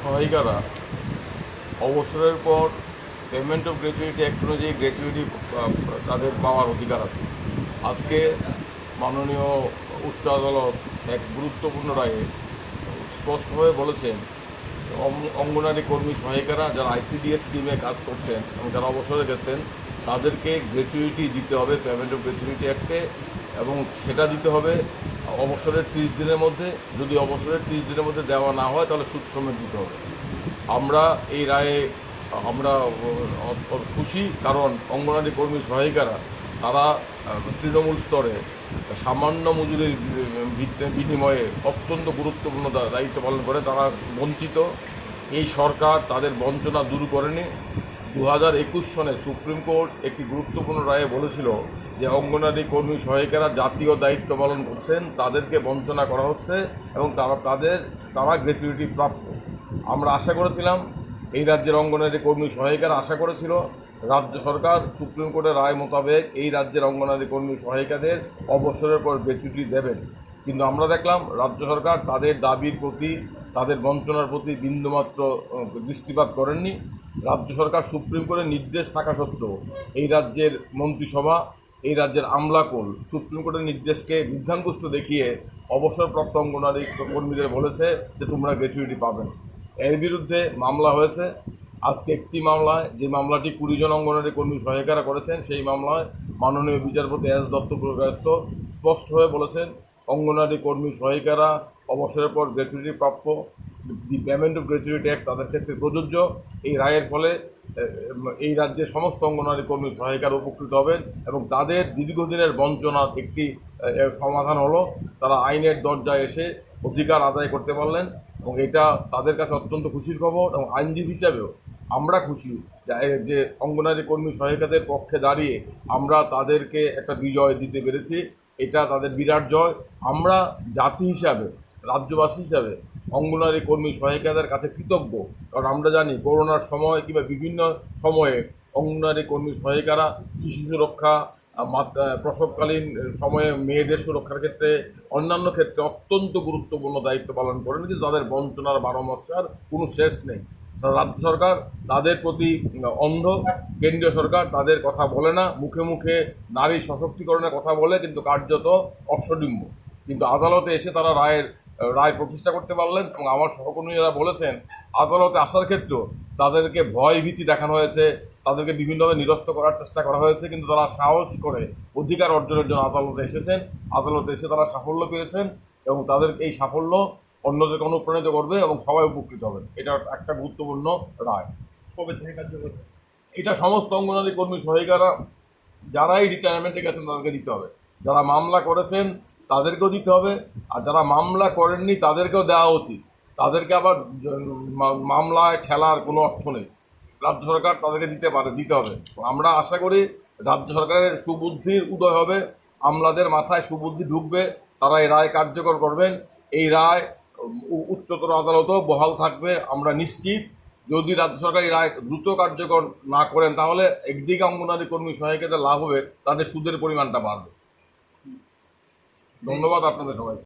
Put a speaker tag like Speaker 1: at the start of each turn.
Speaker 1: সহায়িকারা অবসরের পর payment of gratuity act অনুযায়ী গ্র্যাচুইটি তাদের পাওয়ার অধিকার আছে। আজকে মাননীয় উচ্চ আদালত এক গুরুত্বপূর্ণ রায়ে স্পষ্টভাবে বলেছেন অঙ্গনারী কর্মী সহায়িকারা যারা আইসিডিএস স্কিমে কাজ করছেন এবং যারা অবসরে গেছেন তাদেরকে গ্র্যাচুইটি দিতে হবে পেমেন্ট অফ গ্র্যাচুইটি অ্যাক্টে, এবং সেটা দিতে হবে অবসরের 30 দিনের মধ্যে। যদি অবসরের 30 দিনের মধ্যে দেওয়া না হয় তাহলে সুদ সমেত দিতে হবে। আমরা এই রায়ে আমরা খুশি, কারণ অঙ্গনারী কর্মী সহায়িকারা তারা তৃণমূল স্তরে সামান্য মজুরির বিনিময়ে অত্যন্ত গুরুত্বপূর্ণ দায়িত্ব পালন করে। তারা বঞ্চিত। এই সরকার তাদের বঞ্চনা দূর করেনি। 2021 সনে সুপ্রিম কোর্ট একটি গুরুত্বপূর্ণ রায়ে বলেছিল যে অঙ্গনারী কর্মী সহায়িকারা জাতীয় দায়িত্ব পালন করছেন, তাদেরকে বঞ্চনা করা হচ্ছে এবং তারা গ্র্যাচুইটি প্রাপ্য। আমরা আশা করেছিলাম, এই রাজ্যের অঙ্গনারী কর্মী সহায়িকারা আশা করেছিল রাজ্য সরকার সুপ্রিম কোর্টের রায় মোতাবেক এই রাজ্যের অঙ্গনারী কর্মী সহায়িকাদের অবসরের পর গ্র্যাচুইটি দেবেন। কিন্তু আমরা দেখলাম রাজ্য সরকার তাদের দাবির প্রতি, তাদের বঞ্চনার প্রতি বিন্দুমাত্র দৃষ্টিপাত করেননি। রাজ্য সরকার সুপ্রিম কোর্টের নির্দেশ থাকা সত্ত্বেও এই রাজ্যের মন্ত্রিসভা, এই রাজ্যের আমলাকুল সুপ্রিম কোর্টের নির্দেশকে বৃদ্ধাঙ্গুষ্ঠ দেখিয়ে অবসরপ্রাপ্ত অঙ্গনারী কর্মীদের বলেছে যে তোমরা গ্র্যাচুইটি পাবেন। এর বিরুদ্ধে মামলা হয়েছে। আজকে একটি মামলায়, যে মামলাটি 20 জন অঙ্গনারী কর্মী সহায়িকারা করেছেন, সেই মামলায় মাননীয় বিচারপতি এস দত্ত পুরকায়স্থ স্পষ্টভাবে বলেছেন অঙ্গনারী কর্মী সহায়িকারা অবসরের পর গ্র্যাচুইটি প্রাপ্য। দি পেমেন্ট অফ গ্র্যাচুইটি অ্যাক্ট তাদের ক্ষেত্রে প্রযোজ্য। এই রায়ের ফলে এই রাজ্যের সমস্ত অঙ্গনারী কর্মী সহায়িকারা উপকৃত হবেন এবং তাদের দীর্ঘদিনের বঞ্চনার একটি সমাধান হলো। তারা আইনের দরজায় এসে অধিকার আদায় করতে পারলেন এবং এটা তাদের কাছে অত্যন্ত খুশির খবর। এবং আইনজীবী হিসাবেও আমরা খুশি যে অঙ্গনারী কর্মী সহায়িকাদের পক্ষে দাঁড়িয়ে আমরা তাদেরকে একটা বিজয় দিতে পেরেছি। এটা তাদের বিরাট জয়। আমরা জাতি হিসাবে, রাজ্যবাসী হিসাবে অঙ্গনারী কর্মী সহায়িকাদের কাছে কৃতজ্ঞ, কারণ আমরা জানি করোনার সময় কিংবা বিভিন্ন সময়ে অঙ্গনারী কর্মী সহায়িকারা শিশু সুরক্ষা, প্রসবকালীন সময়ে মেয়েদের সুরক্ষার ক্ষেত্রে, অন্যান্য ক্ষেত্রে অত্যন্ত গুরুত্বপূর্ণ দায়িত্ব পালন করেন। কিন্তু তাদের বঞ্চনার 12 মশার কোনো শেষ নেই। রাজ্য সরকার তাদের প্রতি অন্ধ, কেন্দ্রীয় সরকার তাদের কথা বলে না, মুখে মুখে নারী সশক্তিকরণের কথা বলে কিন্তু কার্যত অশ্বডিম্ব। কিন্তু আদালতে এসে তারা রায় প্রতিষ্ঠা করতে পারলেন এবং আমার সহকর্মীরা বলেছেন আদালতে আসার ক্ষেত্রেও তাদেরকে ভয় ভীতি দেখানো হয়েছে, তাদেরকে বিভিন্নভাবে নিরস্ত করার চেষ্টা করা হয়েছে, কিন্তু তারা সাহস করে অধিকার অর্জনের জন্য আদালতে এসেছেন। আদালতে এসে তারা সাফল্য পেয়েছেন এবং তাদের এই সাফল্য অন্যদেরকে অনুপ্রাণিত করবে এবং সবাই উপকৃত হবেন। এটা একটা গুরুত্বপূর্ণ রায়।
Speaker 2: কবে থেকে কার্যকর?
Speaker 1: এটা সমস্ত অঙ্গনারী কর্মী সহায়িকারা যারাই রিটায়ারমেন্টে গেছেন তাদেরকে দিতে হবে। যারা মামলা করেছেন তাদেরকেও দিতে হবে, আর যারা মামলা করেননি তাদেরকেও দেওয়া উচিত। তাদেরকে আবার মামলায় ঠেলার কোনো অর্থ নেই। রাজ্য সরকার তাদেরকে দিতে হবে। আমরা আশা করি রাজ্য সরকারের সুবুদ্ধির উদয় হবে, আমলাদের মাথায় সুবুদ্ধি ঢুকবে, তারা এই রায় কার্যকর করবেন। এই রায় উচ্চতর আদালতেও বহাল থাকবে আমরা নিশ্চিত। যদি রাজ্য সরকার এই রায় দ্রুত কার্যকর না করেন তাহলে একদিকে অঙ্গনারী কর্মী সহায়িকাদের লাভ হবে, তাদের সুদের পরিমাণটা বাড়বে। ধন্যবাদ আপনাদের সবাই।